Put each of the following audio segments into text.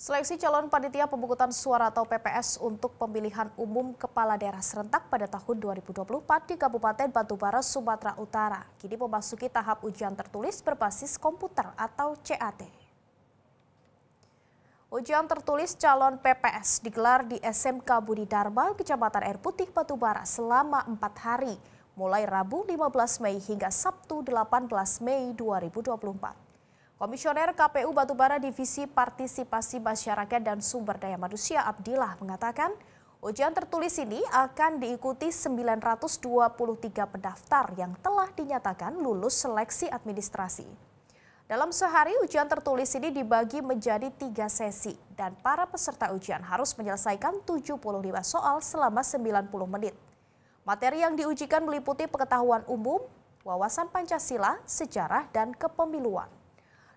Seleksi calon panitia pemungutan suara atau PPS untuk pemilihan umum kepala daerah serentak pada tahun 2024 di Kabupaten Batubara, Sumatera Utara kini memasuki tahap ujian tertulis berbasis komputer atau CAT. Ujian tertulis calon PPS digelar di SMK Budi Dharma, Kecamatan Air Putih, Batubara selama 4 hari, mulai Rabu 15 Mei hingga Sabtu 18 Mei 2024. Komisioner KPU Batubara Divisi Partisipasi Masyarakat dan Sumber Daya Manusia Abdillah mengatakan, ujian tertulis ini akan diikuti 923 pendaftar yang telah dinyatakan lulus seleksi administrasi. Dalam sehari, ujian tertulis ini dibagi menjadi 3 sesi dan para peserta ujian harus menyelesaikan 75 soal selama 90 menit. Materi yang diujikan meliputi pengetahuan umum, wawasan Pancasila, sejarah, dan kepemiluan.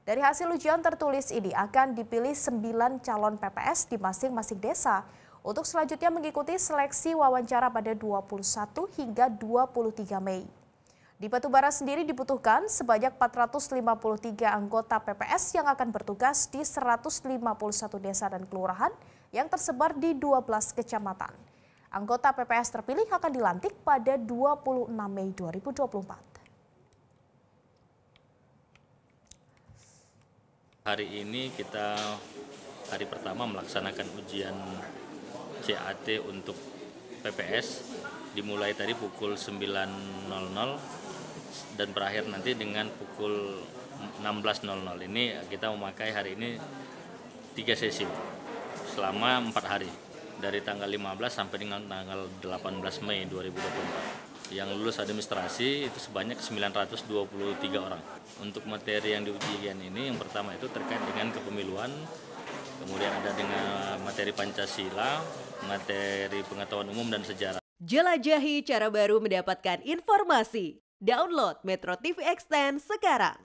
Dari hasil ujian tertulis ini akan dipilih 9 calon PPS di masing-masing desa untuk selanjutnya mengikuti seleksi wawancara pada 21 hingga 23 Mei. Di Batubara sendiri dibutuhkan sebanyak 453 anggota PPS yang akan bertugas di 151 desa dan kelurahan yang tersebar di 12 kecamatan. Anggota PPS terpilih akan dilantik pada 26 Mei 2024. Hari ini kita hari pertama melaksanakan ujian CAT untuk PPS dimulai tadi pukul 9.00 dan berakhir nanti dengan pukul 16.00. Ini kita memakai hari ini 3 sesi selama 4 hari dari tanggal 15 sampai dengan tanggal 18 Mei 2024. Yang lulus administrasi itu sebanyak 923 orang. Untuk materi yang diujikan ini yang pertama itu terkait dengan kepemiluan, kemudian ada dengan materi Pancasila, materi pengetahuan umum dan sejarah. Jelajahi cara baru mendapatkan informasi. Download Metro TV Extend sekarang.